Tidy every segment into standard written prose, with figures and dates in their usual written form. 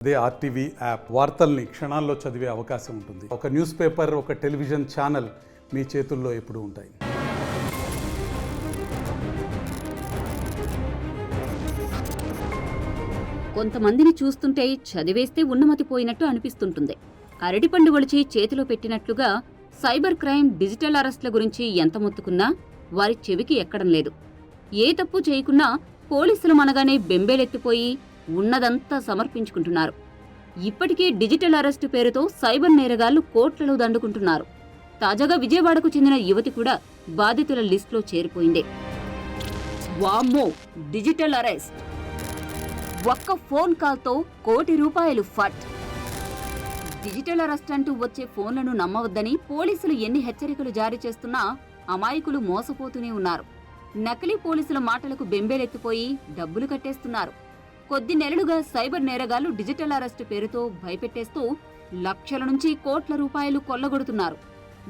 అదే RTV app వార్తల్ని క్షణాల్లో చదివే అవకాశం ఉంటుంది. ఒక న్యూస్ పేపర్, ఒక టెలివిజన్ ఛానల్ మీ చేతుల్లో ఎప్పుడూ ఉంటాయి. కొంతమందిని చూస్తుంటే చదివేస్తే ఉన్నమతిపోయినట్టు అనిపిస్తుంటుంది. అరటిపండు ఒలిచి చేతిలో పెట్టినట్లుగా సైబర్ క్రైమ్, డిజిటల్ అరెస్ట్ల గురించి ఎంత మొత్తుకున్నా వారి చెవికి ఎక్కడం లేదు. ఏ తప్పు చేయకున్నా పోలీసులు మనగానే బెంబేలెత్తిపోయి ఉన్నదంతా సమర్పించుకుంటున్నారు. ఇప్పటికే డిజిటల్ అరెస్టు పేరుతో సైబర్ నేరగాళ్లు కోట్లలో దండుకుంటున్నారు. తాజాగా విజయవాడకు చెందిన యువతి కూడా బాధితుల లిస్టులో చేరిపోయింది. వామ్మో, డిజిటల్ అరెస్ట్! ఒక్క ఫోన్ కాల్తో ₹1,00,00,000 ఫట్! డిజిటల్ అరెస్ట్ అంటూ వచ్చే ఫోన్లను నమ్మవద్దని పోలీసులు ఎన్ని హెచ్చరికలు జారీ చేస్తున్నా అమాయకులు మోసపోతూనే ఉన్నారు. నకిలీ పోలీసుల మాటలకు బెంబేలెత్తిపోయి డబ్బులు కట్టేస్తున్నారు. కొద్ది నెలలుగా సైబర్ నేరగాళ్లు డిజిటల్ అరెస్టు పేరుతో భయపెట్టేస్తూ లక్షల నుంచి కోట్ల రూపాయలు కొల్లగొడుతున్నారు.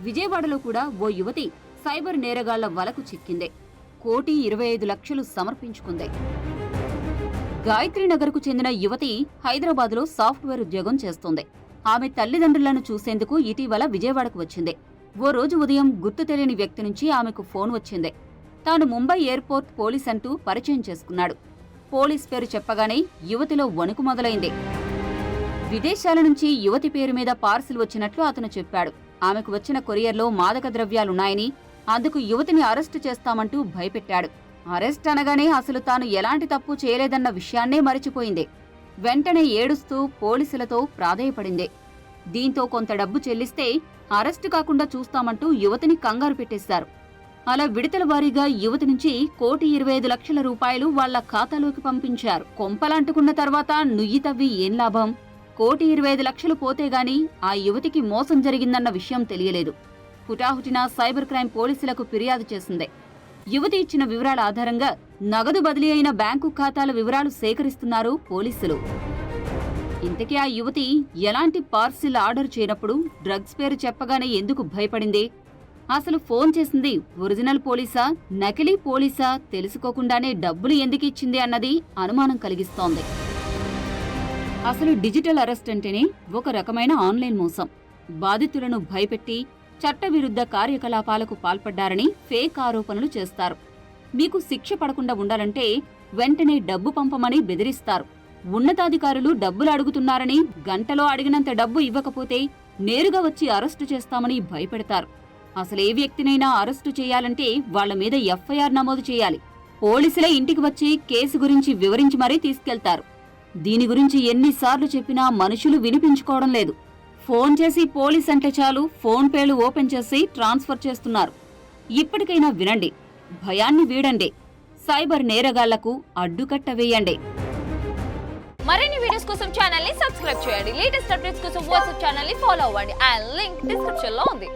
విజయవాడలో కూడా ఓ యువతి సైబర్ నేరగాళ్ల వలకు చిక్కింది. ₹1,25,00,000 సమర్పించుకుంది. గాయత్రీనగర్కు చెందిన యువతి హైదరాబాద్లో సాఫ్ట్వేర్ ఉద్యోగం చేస్తోంది. ఆమె తల్లిదండ్రులను చూసేందుకు ఇటీవల విజయవాడకు వచ్చింది. ఓ రోజు ఉదయం గుర్తు తెలియని వ్యక్తి నుంచి ఆమెకు ఫోన్ వచ్చింది. తాను ముంబై ఎయిర్పోర్ట్ పోలీస్ అంటూ పరిచయం చేసుకున్నాడు. పోలీస్ పేరు చెప్పగానే యువతిలో వణుకు మొదలైంది. విదేశాల నుంచి యువతి పేరు మీద పార్సిల్ వచ్చినట్లు అతను చెప్పాడు. ఆమెకు వచ్చిన కొరియర్లో మాదక ద్రవ్యాలున్నాయని, అందుకు యువతిని అరెస్టు చేస్తామంటూ భయపెట్టాడు. అరెస్ట్ అనగానే అసలు తాను ఎలాంటి తప్పు చేయలేదన్న విషయాన్నే మరిచిపోయింది. వెంటనే ఏడుస్తూ పోలీసులతో ప్రాధేయపడింది. దీంతో కొంత డబ్బు చెల్లిస్తే అరెస్టు కాకుండా చూస్తామంటూ యువతిని కంగారు పెట్టేశారు. అలా విడతల వారీగా యువతి నుంచి ₹1,25,00,000 వాళ్ల ఖాతాలోకి పంపించారు. కొంపలంటుకున్న తర్వాత నుయ్యి తవ్వి ఏం లాభం? ₹1,25,00,000 పోతేగాని ఆ యువతికి మోసం జరిగిందన్న విషయం తెలియలేదు. హుటాహుటిన సైబర్ క్రైమ్ పోలీసులకు ఫిర్యాదు చేసింది. యువతి ఇచ్చిన వివరాల ఆధారంగా నగదు బదిలీ అయిన బ్యాంకు ఖాతాల వివరాలు సేకరిస్తున్నారు పోలీసులు. ఇంతకీ ఆ యువతి ఎలాంటి పార్సిల్ ఆర్డర్ చేయనప్పుడు డ్రగ్స్ పేరు చెప్పగానే ఎందుకు భయపడింది? అసలు ఫోన్ చేసింది ఒరిజినల్ పోలీసా, నకిలీ పోలీసా తెలుసుకోకుండానే డబ్బులు ఎందుకు ఇచ్చింది అన్నది అనుమానం కలిగిస్తోంది. అసలు డిజిటల్ అరెస్ట్ అంటేనే ఒక రకమైన ఆన్లైన్ మోసం. బాధితులను భయపెట్టి చట్టవిరుద్ధ కార్యకలాపాలకు పాల్పడ్డారని ఫేక్ ఆరోపణలు చేస్తారు. మీకు శిక్ష పడకుండా ఉండాలంటే వెంటనే డబ్బు పంపమని బెదిరిస్తారు. ఉన్నతాధికారులు డబ్బులు అడుగుతున్నారని, గంటలో అడిగినంత డబ్బు ఇవ్వకపోతే నేరుగా వచ్చి అరెస్టు చేస్తామని భయపెడతారు. అసలు ఏ వ్యక్తినైనా అరెస్టు చేయాలంటే వాళ్ల మీద ఎఫ్ఐఆర్ నమోదు చేయాలి. పోలీసులే ఇంటికి వచ్చి కేసు గురించి వివరించి మరీ తీసుకెళ్తారు. దీని గురించి ఎన్నిసార్లు చెప్పినా మనుషులు వినిపించుకోవడం లేదు. ఫోన్ చేసి పోలీస్ అంటే చాలు ఫోన్ పేలు ఓపెన్ చేసి ట్రాన్స్ఫర్ చేస్తున్నారు. ఇప్పటికైనా వినండి, భయాన్ని వీడండి, సైబర్ నేరగాళ్లకు అడ్డుకట్ట వేయండి. మరిన్ని వీడియోస్ కోసం ఛానల్ ని సబ్స్క్రైబ్ చేయండి. లేటెస్ట్ అప్డేట్స్ కోసం వాట్సాప్ ఛానల్ ని ఫాలో అవ్వండి. ఆ లింక్ డిస్క్రిప్షన్ లో ఉంది.